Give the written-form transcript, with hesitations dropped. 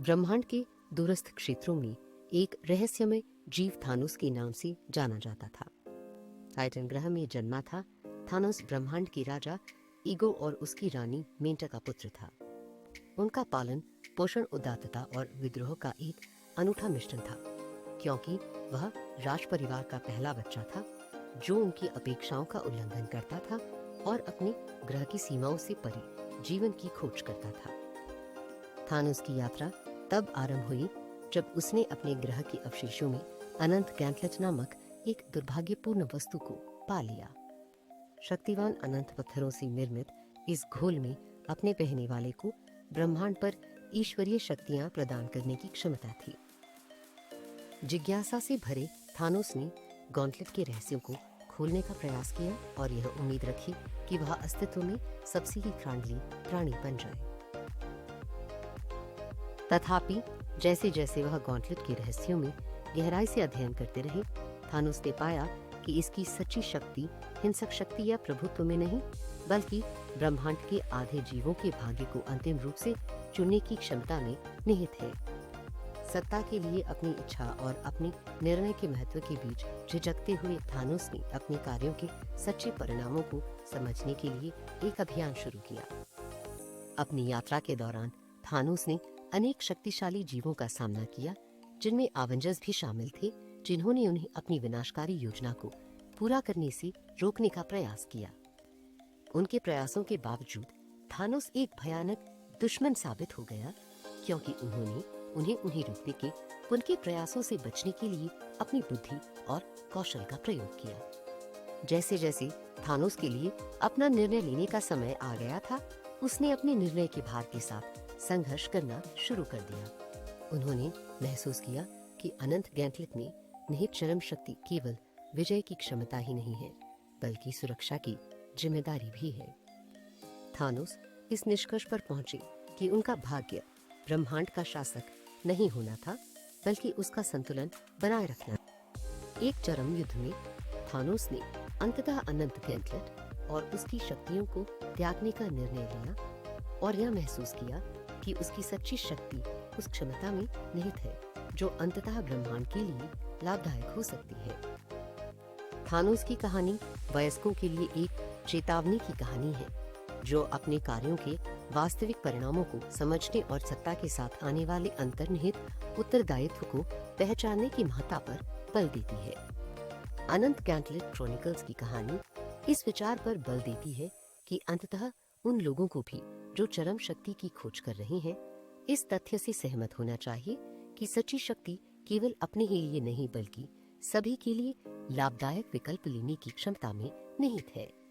ब्रह्मांड के दूरस्थ क्षेत्रों में एक रहस्यमय जीव थानोस के नाम से जाना जाता था। टाइटन ग्रह में जन्मा था थानोस ब्रह्मांड के राजा ईगो और उसकी रानी मेंटा का पुत्र था। उनका पालन पोषण, उदात्तता और विद्रोह का एक अनूठा मिश्रण था, क्योंकि वह राज परिवार का पहला बच्चा था जो उनकी अपेक्षाओं का उल्लंघन करता था और अपने ग्रह की सीमाओं से परे जीवन की खोज करता था। थानोस की यात्रा तब आरंभ हुई जब उसने अपने ग्रह के अवशेषों में अनंत गैंटलेट नामक एक दुर्भाग्यपूर्ण वस्तु को पा लिया। शक्तिवान अनंत पत्थरों से निर्मित इस घोल में अपने पहने वाले को ब्रह्मांड पर ईश्वरीय शक्तियां प्रदान करने की क्षमता थी। जिज्ञासा से भरे थानोस ने गॉन्टलेट के रहस्यों को खोलने का प्रयास किया और यह उम्मीद रखी कि वह अस्तित्व में सबसे ही प्राणली प्राणी बन जाए। तथापि जैसे जैसे वह गॉन्टलेट के रहस्यों में गहराई से अध्ययन करते रहे, थानोस ने पाया कि इसकी सच्ची शक्ति हिंसक शक्ति या प्रभुत्व में नहीं, बल्कि ब्रह्मांड के आधे जीवों के भाग्य को अंतिम रूप से चुनने की क्षमता में निहित है। सत्ता के लिए अपनी इच्छा और अपने निर्णय के महत्व के बीच झिझकते हुए थानोस ने अपने कार्यों के सच्चे परिणामों को समझने के लिए एक अभियान शुरू किया। अपनी यात्रा के दौरान थानोस ने अनेक शक्तिशाली जीवों का सामना किया, जिनमें एवेंजर्स भी शामिल थे, जिन्होंने उन्हें अपनी विनाशकारी योजना को पूरा करने से रोकने का प्रयास किया। उनके प्रयासों के बावजूद थानोस एक भयानक दुश्मन साबित हो गया, क्योंकि उन्हें रोकने के उनके प्रयासों से बचने के लिए अपनी बुद्धि और कौशल का प्रयोग किया। जैसे जैसे थानोस के लिए अपना निर्णय लेने का समय आ गया था, उसने अपने निर्णय के भार के साथ संघर्ष करना शुरू कर दिया। उन्होंने महसूस किया कि अनंत गैंटलेट में निहित चरम शक्ति केवल विजय की क्षमता ही नहीं है, बल्कि सुरक्षा की जिम्मेदारी भी है। थानोस इस निष्कर्ष पर पहुंचे कि उनका भाग्य ब्रह्मांड का शासक नहीं होना था, बल्कि उसका संतुलन बनाए रखना। एक चरम युद्ध में थानोस ने अंततः अनंत गैंटलेट और उसकी शक्तियों को त्यागने का निर्णय लिया और यह महसूस किया कि उसकी सच्ची शक्ति उस क्षमता में निहित है जो अंततः ब्रह्मांड के लिए लाभदायक हो सकती है। थानोस की कहानी वयस्कों के लिए एक चेतावनी की कहानी है, जो अपने कार्यों के वास्तविक परिणामों को समझने और सत्ता के साथ आने वाले अंतर्निहित उत्तरदायित्व को पहचानने की महत्ता पर बल देती है। अनंत गैंटलेट क्रॉनिकल्स की कहानी इस विचार पर बल देती है कि अंततः उन लोगों को भी जो चरम शक्ति की खोज कर रहे हैं, इस तथ्य से सहमत होना चाहिए कि सच्ची शक्ति केवल अपने ही लिए नहीं, बल्कि सभी के लिए लाभदायक विकल्प लेने की क्षमता में निहित है।